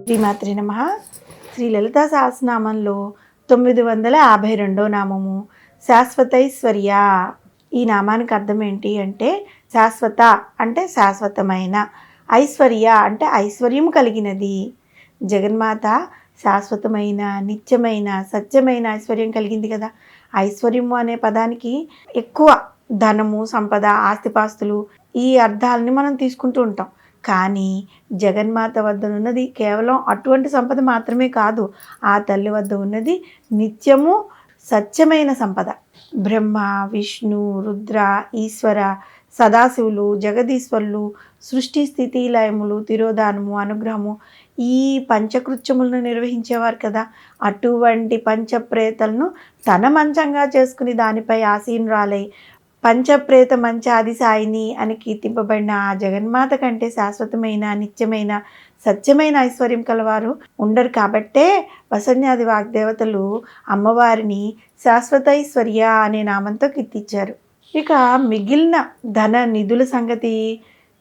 శ్రీమాత్రే నమః. శ్రీ లలితా సహస్రనామంలో 952 నామము శాశ్వతైశ్వర్య. ఈ నామానికి అర్థం ఏంటి అంటే శాశ్వత అంటే శాశ్వతమైన, ఐశ్వర్య అంటే ఐశ్వర్యం కలిగినది. జగన్మాత శాశ్వతమైన, నిత్యమైన, సత్యమైన ఐశ్వర్యం కలిగింది కదా. ఐశ్వర్యము అనే పదానికి ఎక్కువ ధనము, సంపద, ఆస్తిపాస్తులు ఈ అర్థాలని మనం తీసుకుంటూ ఉంటాం. కానీ జగన్మాత వద్ద ఉన్నది కేవలం అటువంటి సంపద మాత్రమే కాదు, ఆ తల్లి వద్ద ఉన్నది నిత్యము సత్యమైన సంపద. బ్రహ్మ, విష్ణు, రుద్ర, ఈశ్వర, సదాశివులు, జగదీశ్వరులు, సృష్టి, స్థితి, లయములు, తిరోధానము, అనుగ్రహము ఈ పంచకృత్యములను నిర్వహించేవారు కదా. అటువంటి పంచప్రేతలను తన మంచంగా చేసుకుని దానిపై ఆసీనురాలై పంచప్రేత మంచాది సాయిని అని కీర్తింపబడిన ఆ జగన్మాత కంటే శాశ్వతమైన, నిత్యమైన, సత్యమైన ఐశ్వర్యం కలవారు ఉండరు. కాబట్టే వసన్యాది వాగ్దేవతలు అమ్మవారిని శాశ్వతైశ్వర్య అనే నామంతో కీర్తించారు. ఇక మిగిలిన ధన నిధుల సంగతి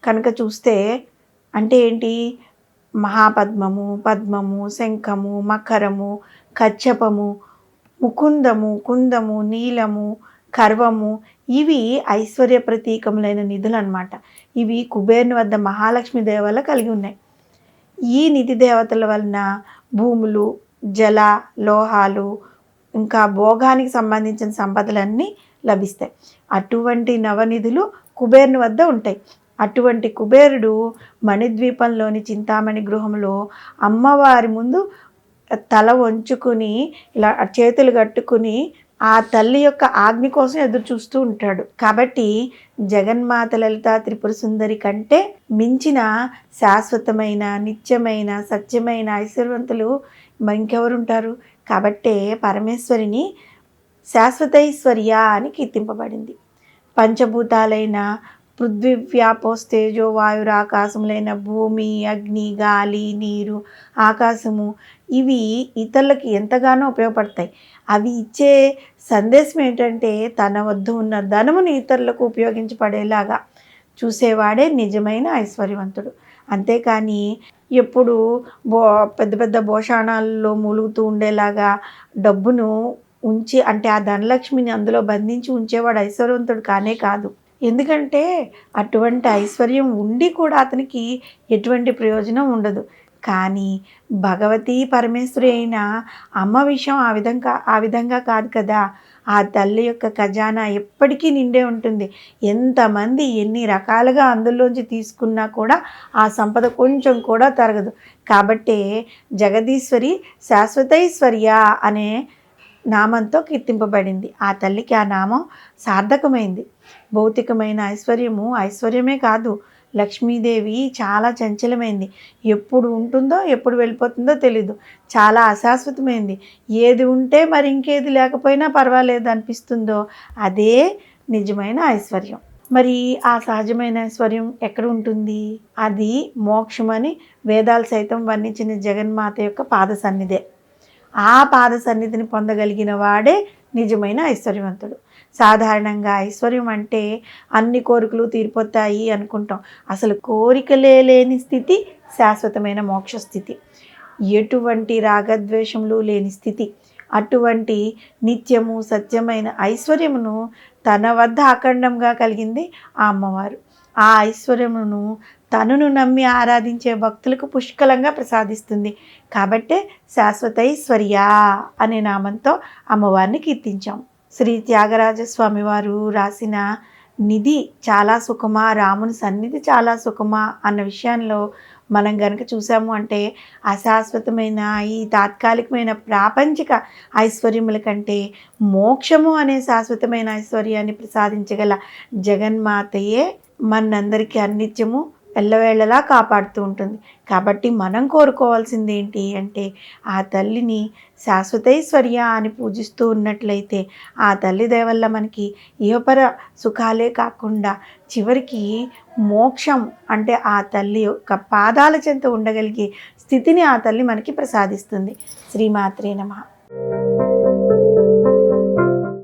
కనుక చూస్తే అంటే ఏంటి? మహాపద్మము, పద్మము, శంఖము, మకరము, కచ్చపము, ముకుందము, కుందము, నీలము, కర్వము ఇవి ఐశ్వర్య ప్రతీకములైన నిధులు అన్నమాట. ఇవి కుబేరుని వద్ద మహాలక్ష్మి దేవతల కలిగి ఉన్నాయి. ఈ నిధి దేవతల వలన భూములు, జల, లోహాలు ఇంకా భోగానికి సంబంధించిన సంపదలన్నీ లభిస్తాయి. అటువంటి నవనిధులు కుబేరుని వద్ద ఉంటాయి. అటువంటి కుబేరుడు మణిద్వీపంలోని చింతామణి గృహంలో అమ్మవారి ముందు తల వంచుకుని ఇలా చేతులు కట్టుకుని ఆ తల్లి యొక్క ఆజ్ఞ కోసం ఎదురు చూస్తూ ఉంటాడు. కాబట్టి జగన్మాత లలిత త్రిపుర సుందరి కంటే మించిన శాశ్వతమైన, నిత్యమైన, సత్యమైన ఐశ్వర్యవంతులు ఇంకెవరు ఉంటారు? కాబట్టే పరమేశ్వరిని శాశ్వతైశ్వర్య అని కీర్తింపబడింది. పంచభూతాలైన పృథ్వీ, వ్యాపోస్తేజో, వాయురాకాశములైన భూమి, అగ్ని, గాలి, నీరు, ఆకాశము ఇవి ఇతరులకి ఎంతగానో ఉపయోగపడతాయి. అవి ఇచ్చే సందేశం ఏంటంటే తన వద్ద ఉన్న ధనముని ఇతరులకు ఉపయోగించబడేలాగా చూసేవాడే నిజమైన ఐశ్వర్యవంతుడు. అంతేకాని ఎప్పుడు పెద్ద పెద్ద భోషాణాల్లో మూలుగుతూ ఉండేలాగా డబ్బును ఉంచి అంటే ఆ ధనలక్ష్మిని అందులో బంధించి ఉంచేవాడు ఐశ్వర్యవంతుడు కానే కాదు. ఎందుకంటే అటువంటి ఐశ్వర్యం ఉండి కూడా అతనికి ఎటువంటి ప్రయోజనం ఉండదు. కానీ భగవతి పరమేశ్వరి అయిన అమ్మ విషయం ఆ విధంగా కాదు కదా. ఆ తల్లి యొక్క ఖజానా ఎప్పటికీ నిండే ఉంటుంది. ఎంతమంది ఎన్ని రకాలుగా అందులోంచి తీసుకున్నా కూడా ఆ సంపద కొంచెం కూడా తరగదు. కాబట్టే జగదీశ్వరి శాశ్వతైశ్వర్య అనే నామంతో కీర్తింపబడింది. ఆ తల్లికి ఆ నామం సార్థకమైంది. భౌతికమైన ఐశ్వర్యమే కాదు, లక్ష్మీదేవి చాలా చంచలమైంది. ఎప్పుడు ఉంటుందో ఎప్పుడు వెళ్ళిపోతుందో తెలీదు. చాలా అశాశ్వతమైంది. ఏది ఉంటే మరి ఇంకేది లేకపోయినా పర్వాలేదు అనిపిస్తుందో అదే నిజమైన ఐశ్వర్యం. మరి ఆ సహజమైన ఐశ్వర్యం ఎక్కడ ఉంటుంది? అది మోక్షమని వేదాలు సైతం వర్ణించిన జగన్మాత యొక్క పాద సన్నిధే. ఆ పాద సన్నిధిని పొందగలిగిన వాడే నిజమైన ఐశ్వర్యవంతుడు. సాధారణంగా ఐశ్వర్యం అంటే అన్ని కోరికలు తీరిపోతాయి అనుకుంటాం. అసలు కోరికలే లేని స్థితి శాశ్వతమైన మోక్ష స్థితి. ఎటువంటి రాగద్వేషములు లేని స్థితి. అటువంటి నిత్యము సత్యమైన ఐశ్వర్యమును తన వద్ద అఖండంగా కలిగింది ఆ అమ్మవారు. ఆ ఐశ్వర్యమును తనను నమ్మి ఆరాధించే భక్తులకు పుష్కలంగా ప్రసాదిస్తుంది. కాబట్టే శాశ్వతైశ్వర్య అనే నామంతో అమ్మవారిని కీర్తించాం. శ్రీ త్యాగరాజస్వామి వారు రాసిన నిధి చాలా సుఖమా, రాముని సన్నిధి చాలా సుఖమా అన్న విషయంలో మనం గనక చూసాము అంటే అశాశ్వతమైన ఈ తాత్కాలికమైన ప్రాపంచిక ఐశ్వర్యముల కంటే మోక్షము అనే శాశ్వతమైన ఐశ్వర్యాన్ని ప్రసాదించగల జగన్మాతయే మనందరికీ అన్నిత్యము ఎల్లవేళలా కాపాడుతూ ఉంటుంది. కాబట్టి మనం కోరుకోవాల్సింది ఏంటి అంటే ఆ తల్లిని శాశ్వతైశ్వర్య అని పూజిస్తూ ఉన్నట్లయితే ఆ తల్లి దయ వల్ల మనకి ఇహపర సుఖాలే కాకుండా చివరికి మోక్షం అంటే ఆ తల్లి యొక్క పాదాల చెంత ఉండగలిగే స్థితిని ఆ తల్లి మనకి ప్రసాదిస్తుంది. శ్రీమాత్రే నమః.